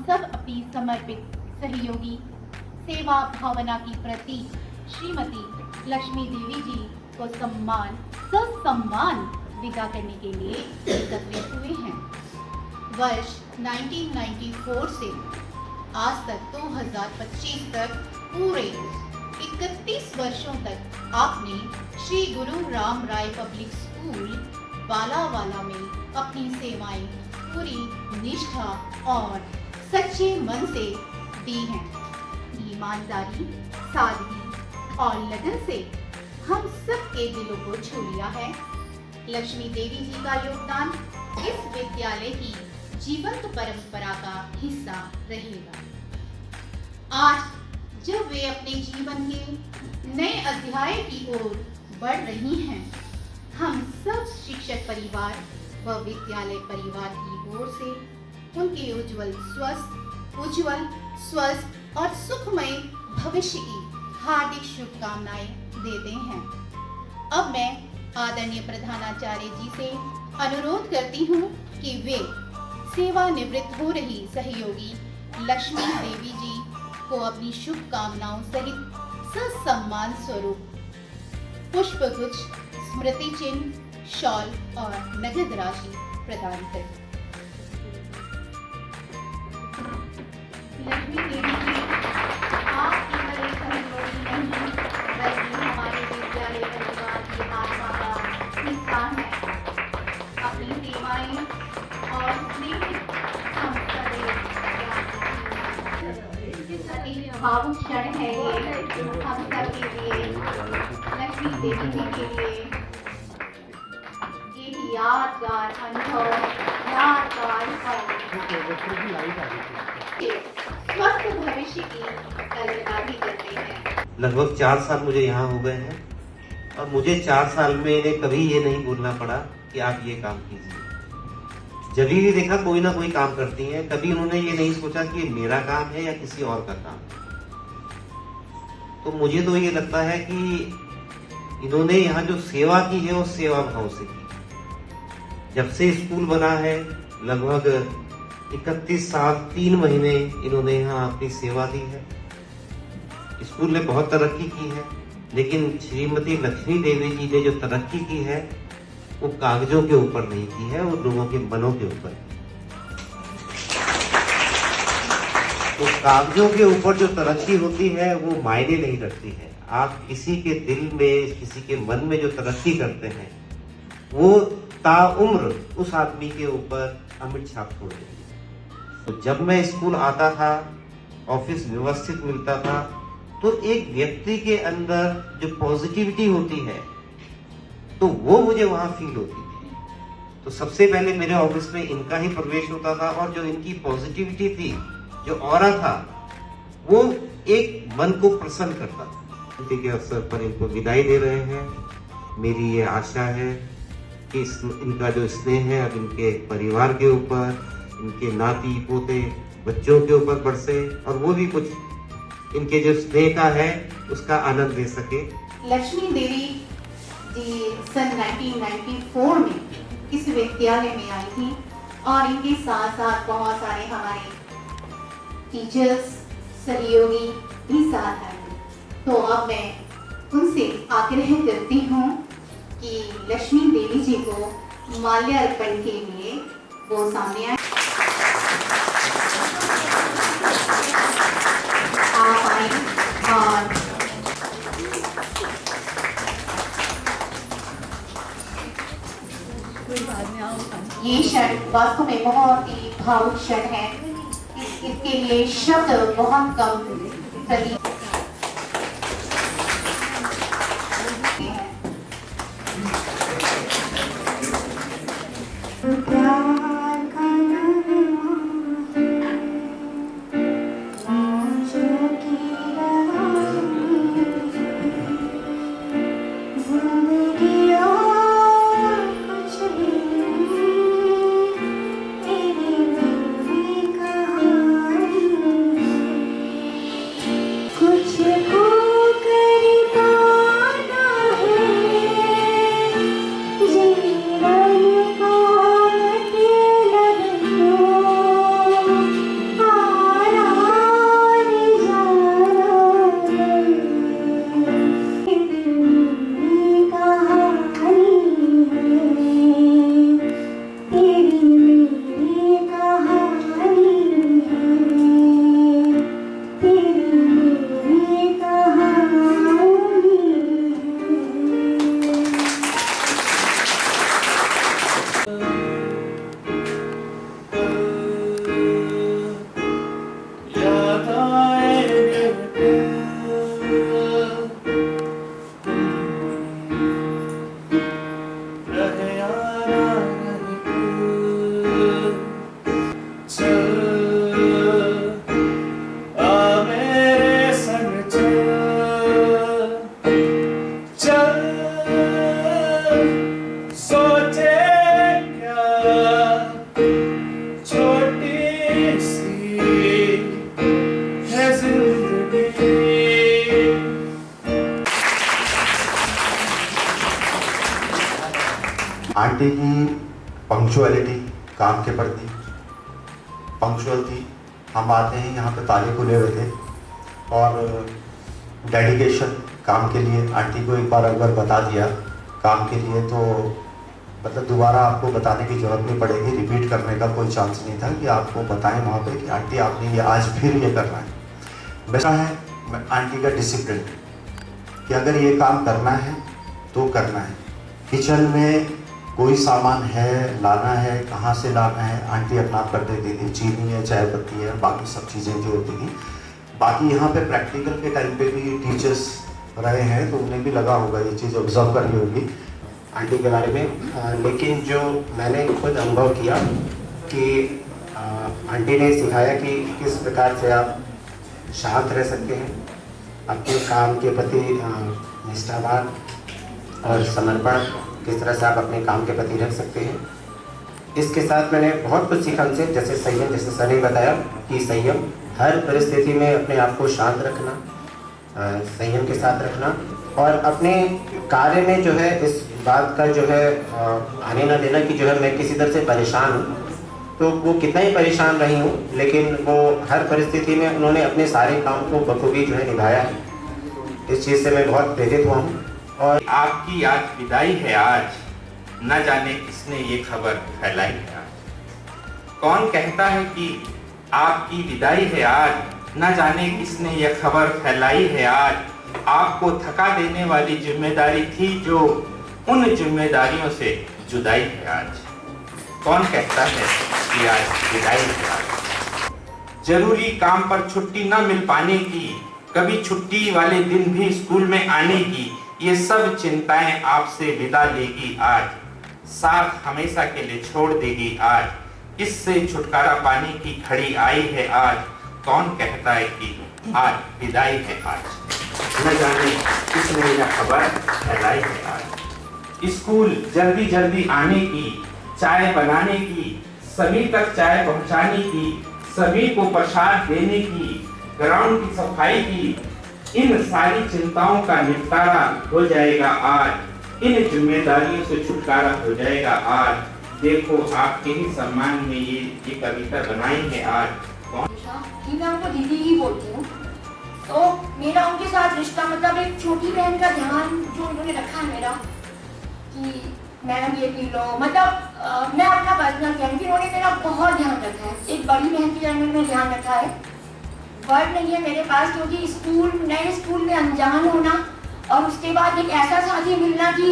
सब अपनी समर्पित सहयोगी सेवा भावना की प्रतीक श्रीमती लक्ष्मी देवी जी को ससम्मान विदा करने के लिए एकत्रित हुए हैं। वर्ष 1994 से आज तक 2025 तक पूरे 31 वर्षों तक आपने श्री गुरु राम राय पब्लिक स्कूल बालावाला में अपनी सेवाएं पूरी निष्ठा और सच्चे मन से दी हैं। ईमानदारी, सादगी और लगन से हम सबके दिलों को छू लिया है। लक्ष्मी देवी जी का योगदान इस विद्यालय की जीवंत परंपरा का हिस्सा रहेगा। आज जब वे अपने जीवन के नए अध्याय की ओर बढ़ रही हैं, हम सब शिक्षक परिवार व विद्यालय परिवार की ओर से उनके उज्जवल स्वस्थ और सुखमय भविष्य की हार्दिक शुभकामनाएं देते हैं। अब मैं आदरणीय प्रधानाचार्य जी से अनुरोध करती हूँ कि वे सेवानिवृत्त हो रही सहयोगी लक्ष्मी देवी जी को अपनी शुभकामनाओं सहित ससम्मान स्वरूप पुष्पगुच्छ, स्मृति चिन्ह, शॉल और नगद राशि प्रदान करें। लक्ष्मी देवी जी, आप केवल एक सहयोगी नहीं बल्कि हमारे विद्यालय परिवार की आत्मा का हिस्सा हैं। अपनी सेवाएं और स्नेह हम सदैव भावुक क्षण है ये हम सबके लिए, लक्ष्मी देवी जी के लिए ये यादगार अनुभव, यादगार स्वस्थ भविष्य की कल्पना भी करते हैं। लगभग 4 साल मुझे यहाँ हो गए हैं और मुझे 4 साल में इन्हें कभी ये नहीं बोलना पड़ा कि आप ये काम कीजिए। जब भी देखा कोई ना कोई काम करती हैं, कभी उन्होंने ये नहीं सोचा कि मेरा काम है या किसी और का काम है। तो मुझे तो ये लगता है कि इन्होंने यहाँ जो सेवा की है वो सेवा भाव से की। जब से स्कूल बना है लगभग 31 साल 3 महीने इन्होंने यहाँ अपनी सेवा दी है। स्कूल ने बहुत तरक्की की है, लेकिन श्रीमती लक्ष्मी देवी जी ने जो तरक्की की है वो कागजों के ऊपर नहीं की है, वो लोगों के मनों के ऊपर। तो कागजों के ऊपर जो तरक्की होती है वो मायने नहीं रखती है। आप किसी के दिल में, किसी के मन में जो तरक्की करते हैं वो ताउम्र उस आदमी के ऊपर अमिट छाप छोड़ देती है। तो जब मैं स्कूल आता था, ऑफिस व्यवस्थित मिलता था, तो एक व्यक्ति के अंदर जो पॉजिटिविटी होती है तो वो मुझे वहां फील होती थी। तो सबसे पहले मेरे ऑफिस में इनका ही प्रवेश होता था और जो इनकी पॉजिटिविटी थी, जो ऑरा था, वो एक मन को प्रसन्न करता था। छुट्टी के अवसर पर इनको विदाई दे रहे हैं। मेरी ये आशा है कि इनका जो स्नेह है अब इनके परिवार के ऊपर, इनके नाती पोते बच्चों के ऊपर बरसे और वो भी कुछ इनके जो स्नेह का है उसका आनंद ले सके। लक्ष्मी देवी जी सन 1994 में इस विद्यालय में आई थी और इनके साथ साथ बहुत सारे हमारे टीचर्स, सहयोगी भी साथ आए। तो अब मैं उनसे आग्रह करती हूँ कि लक्ष्मी देवी जी को माल्यार्पण के लिए वो सामने आए। आप आए और ये क्षण वास्तव में बहुत ही भावुक क्षण है। इसके लिए शब्द बहुत कम प्रतीत जीवन को आंटी की पंक्चुअलिटी, काम के प्रति पंक्चुअल थी। हम आते हैं यहाँ पे ताले खुले हुए थे, और डेडिकेशन काम के लिए। आंटी को एक बार अगर बता दिया काम के लिए तो मतलब दोबारा आपको बताने की ज़रूरत नहीं पड़ेगी, रिपीट करने का कोई चांस नहीं था कि आपको बताएं वहाँ पे कि आंटी आपने ये आज फिर ये करना है। बेटा है आंटी का डिसिप्लिन कि अगर ये काम करना है तो करना है। किचन में कोई सामान है, लाना है, कहाँ से लाना है, आंटी अपना आप कर देती थी। चीनी है, चाय पत्ती है, बाकी सब चीज़ें जो होती थी। बाकी यहाँ पे प्रैक्टिकल के टाइम पे भी टीचर्स रहे हैं तो उन्हें भी लगा होगा ये चीज़ ऑब्जर्व करनी होगी आंटी के बारे में। लेकिन जो मैंने खुद अनुभव किया कि आंटी ने सिखाया कि किस प्रकार से आप शांत रह सकते हैं, अपने काम के प्रति निष्ठावान और समर्पण किस तरह से आप अपने काम के प्रति रख सकते हैं। इसके साथ मैंने बहुत कुछ सीखा उनसे, जैसे संयम, जैसे सर ने बताया कि संयम, हर परिस्थिति में अपने आप को शांत रखना, संयम के साथ रखना, और अपने कार्य में जो है इस बात का जो है आने ना देना कि जो है मैं किसी तरह से परेशान हूँ। तो वो कितना ही परेशान रही हूँ, लेकिन वो हर परिस्थिति में उन्होंने अपने सारे काम को बखूबी जो है निभाया है। इस चीज़ से मैं बहुत प्रेरित हुआ हूँ। और आपकी आज विदाई है, आज न जाने किसने ये खबर फैलाई है। आज कौन कहता है कि आपकी विदाई है, आज न जाने किसने ये खबर फैलाई है। आज आपको थका देने वाली जिम्मेदारी थी जो उन जिम्मेदारियों से जुदाई है। आज कौन कहता है कि आज विदाई है। आज जरूरी काम पर छुट्टी न मिल पाने की, कभी छुट्टी वाले दिन भी स्कूल में आने की, ये सब चिंताएं आपसे विदा लेगी। आज साथ हमेशा के लिए छोड़ देगी। आज इससे छुटकारा पाने की घड़ी आई है। आज कौन कहता है कि आज विदाई है। आज न जाने किसने यह खबर फैलाई है। आज स्कूल जल्दी जल्दी आने की, चाय बनाने की, सभी तक चाय पहुंचाने की, सभी को प्रसाद देने की, ग्राउंड की सफाई की, इन सारी चिंताओं का निपटारा हो जाएगा। आज इन जिम्मेदारियों से छुटकारा हो जाएगा। आज देखो आपके ही सम्मान में ये कविता बनाई है। आज मैं उनको दीदी ही बोलती हूँ। तो मेरा उनके साथ रिश्ता मतलब एक छोटी बहन का ध्यान जो उन्होंने रखा है मेरा कि मैम ये पी लो, मतलब मैं अपना पर्सनल कहूँ कि उन्होंने मेरा बहुत ध्यान रखा है। एक बड़ी बहन की तरह उन्होंने ध्यान रखा है। वर्ड नहीं है मेरे पास, क्योंकि स्कूल, नए स्कूल में अनजान होना और उसके बाद एक ऐसा साथी मिलना कि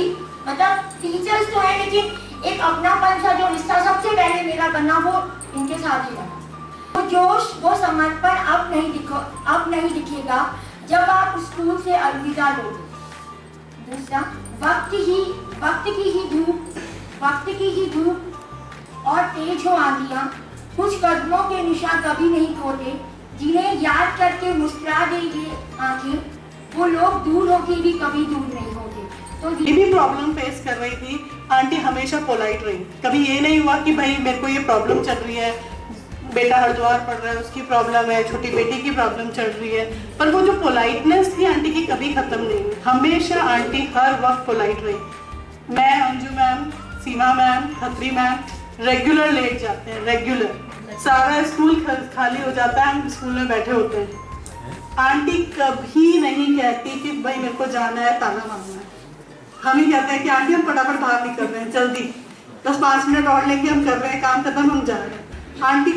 मतलब टीचर्स तो है लेकिन एक अपनापन सा जो रिश्ता सबसे पहले मेरा बना वो इनके साथ ही बना। वो जोश, वो समर्पण अब नहीं दिखेगा जब आप स्कूल से अलविदा लोगे। दूसरा, वक्त की ही धूप और तेज हो आंधियां, कुछ कदमों के निशान कभी नहीं खोते, जिन्हें याद करके मुस्कुरा देंगे आंखें, वो लोग दूर होके भी कभी दूर नहीं होते। तो ये भी प्रॉब्लम फेस कर रही थी। आंटी हमेशा पोलाइट रही, कभी ये नहीं हुआ कि भाई मेरे को ये प्रॉब्लम चल रही है, बेटा हरिद्वार पढ़ रहा है उसकी प्रॉब्लम है, छोटी बेटी की प्रॉब्लम चल रही है, पर वो जो पोलाइटनेस थी आंटी की कभी खत्म नहीं हुई। हमेशा आंटी हर वक्त पोलाइट रही। मैं, Anju ma'am, Seema ma'am, Khatri ma'am regular late जाते हैं, रेगुलर। सारा स्कूल खाली हो जाता है, हम स्कूल में बैठे होते हैं। आंटी कभी नहीं कहती कि भाई मेरे को जाना है, ताला मारना है। हम ही कहते हैं कि आंटी हम फटाफट बाहर निकल रहे हैं, जल्दी 10-5 मिनट और लेंगे, हम कर रहे हैं काम खत्म, हम जा रहे हैं। आंटी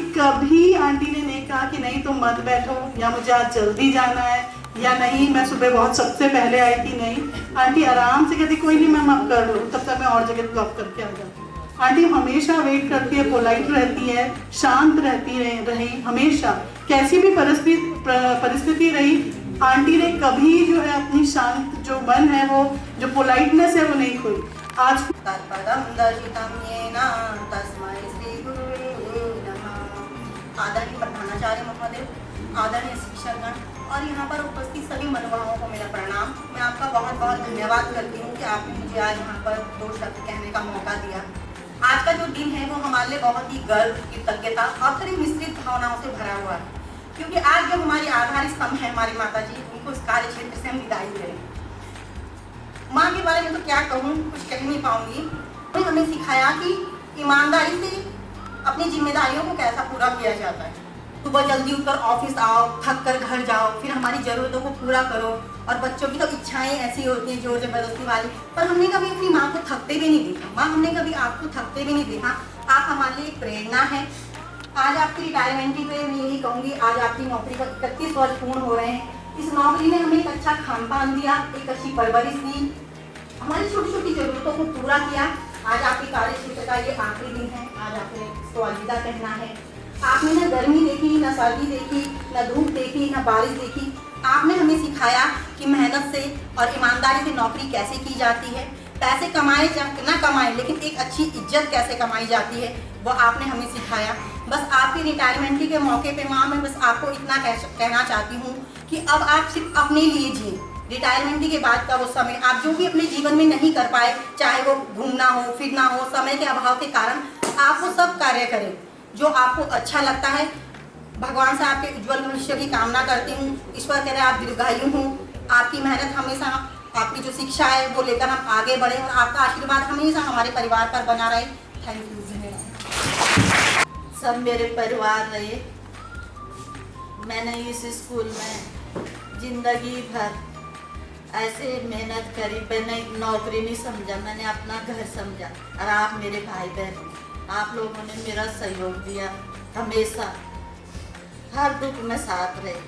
ने नहीं कहा कि नहीं तुम मत बैठो, या मुझे आज जल्दी जाना है, या नहीं मैं सुबह बहुत सबसे पहले आई थी। नहीं, आंटी आराम से कहती कोई नहीं मैम आप कर लो, तब तक मैं और जगह ड्रॉप करके आ जाती हूँ। आंटी हमेशा वेट करती है, पोलाइट रहती है, शांत रहती रही हमेशा। कैसी भी परिस्थिति रही, आंटी ने कभी जो है अपनी शांत जो मन है, वो जो पोलाइटनेस है वो नहीं खोई। आज आदरणीय प्रधानाचार्य महोदय, आदरणीय शिक्षकगण और यहाँ पर उपस्थित सभी महानुभावों को मेरा प्रणाम। मैं आपका बहुत बहुत धन्यवाद करती हूँ कि आपने मुझे आज यहाँ पर 2 शब्द कहने का मौका दिया। आज का जो दिन है वो हमारे लिए बहुत ही गर्व, कृतज्ञता और थोड़ी मिश्रित भावनाओं से भरा हुआ है, क्योंकि आज जो हमारी आधार स्तंभ है हमारी माता जी, उनको इस कार्य क्षेत्र से हम विदाई करें। माँ के बारे में तो क्या कहूँ, कुछ कह नहीं पाऊंगी। हमें सिखाया कि ईमानदारी से अपनी जिम्मेदारियों को कैसा पूरा किया जाता है। सुबह जल्दी उठकर ऑफिस आओ, थक कर घर जाओ, फिर हमारी ज़रूरतों को पूरा करो। और बच्चों की तो इच्छाएं ऐसी होती हैं जोर जबरदस्ती वाली, पर हमने कभी अपनी माँ को थकते भी नहीं देखा। माँ, हमने कभी आपको थकते भी नहीं देखा। आप हमारे लिए प्रेरणा है। आज आपकी रिटायरमेंट पे मैं यही कहूँगी, आज आपकी नौकरी का 31 वर्ष पूर्ण हो रहे हैं। इस नौकरी ने हमें एक अच्छा खान पान दिया, एक अच्छी परवरिश दी, हमारी छोटी छोटी ज़रूरतों को पूरा किया। आज आपके कार्य क्षेत्र का ये आखिरी दिन है, आज आपने इसको अलविदा कहना है। आपने न गर्मी देखी, न सर्दी देखी, न धूप देखी, न बारिश देखी। आपने हमें सिखाया कि मेहनत से और ईमानदारी से नौकरी कैसे की जाती है। पैसे कमाए ना कमाए, लेकिन एक अच्छी इज्जत कैसे कमाई जाती है, वो आपने हमें सिखाया। बस आपके रिटायरमेंट के मौके पे माँ, मैं बस आपको इतना कहना चाहती हूँ कि अब आप सिर्फ अपने लिए जिए। रिटायरमेंट के बाद का वो समय आप जो भी अपने जीवन में नहीं कर पाए, चाहे वो घूमना हो, फिरना हो, समय के अभाव के कारण, आप वो सब कार्य करें जो आपको अच्छा लगता है। भगवान से आपके उज्जवल भविष्य की कामना करती हूँ। ईश्वर करे आप दीर्घायु हूँ। आपकी मेहनत हमेशा, आपकी जो शिक्षा है वो लेकर हम आगे बढ़ें और आपका आशीर्वाद हमेशा हमारे परिवार पर बना रहे। Thank you. सब मेरे परिवार रहे। मैंने इस स्कूल में जिंदगी भर ऐसे मेहनत करी। मैंने नौकरी नहीं समझा, मैंने अपना घर समझा। और आप मेरे भाई बहन, आप लोगों ने मेरा सहयोग दिया, हमेशा हर दुख में साथ रहे।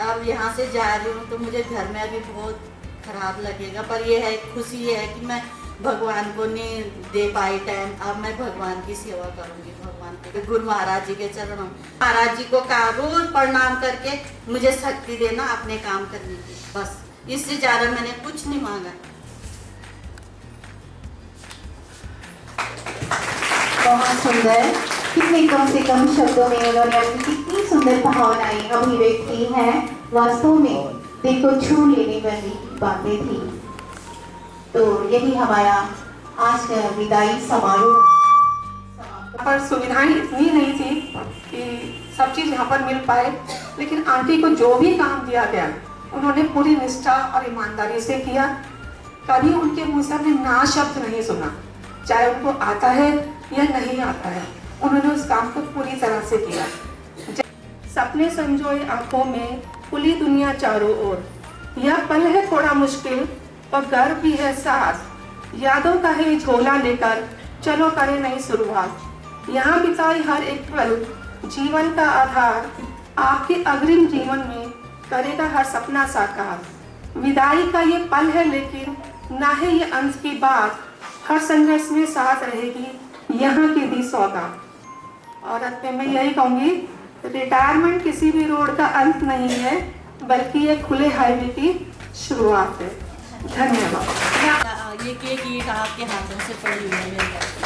अब यहाँ से जा रही हूँ तो मुझे घर में अभी बहुत खराब लगेगा, पर यह है, खुशी है कि मैं भगवान को नहीं दे पाई टाइम। अब मैं भगवान की सेवा करूँगी, भगवान के गुरु महाराज जी के चरणों, महाराज जी को का रोज प्रणाम करके मुझे शक्ति देना अपने काम करने की। बस इससे ज़्यादा मैंने कुछ नहीं मांगा। बहुत सुंदर, कितने कम से कम शब्दों में उन्होंने अपनी कितनी सुंदर भावनाएं अभिव्यक्त की हैं। वास्तव में दिल को छू लेने वाली बातें थी। तो यही हमारा आज का विदाई समारोह। पर सुविधाएं इतनी नहीं थी कि सब चीज़ यहाँ पर मिल पाए, लेकिन आंटी को जो भी काम दिया गया उन्होंने पूरी निष्ठा और ईमानदारी से किया। कभी उनके मुँह से हमने ना शब्द नहीं सुना, चाहे उनको आता है या नहीं आता है, उन्होंने उस काम को पूरी तरह से किया। सपने संजोए आंखों में, खुली दुनिया चारों ओर। यह पल है थोड़ा मुश्किल और गर्व भी है साथ। यादों का है झोला लेकर चलो करें नई शुरुआत। यहाँ बिताई हर एक पल जीवन का आधार, आपके अग्रिम जीवन में करेगा हर सपना साकार। विदाई का ये पल है लेकिन ना है ये अंत की बात, हर संघर्ष में साथ रहेगी यहाँ की दी सौगात। और अंत में मैं यही कहूँगी, रिटायरमेंट किसी भी रोड का अंत नहीं है, बल्कि ये खुले हाईवे की शुरुआत है। धन्यवाद। ये केक आपके हाथों से पड़ी हुई है।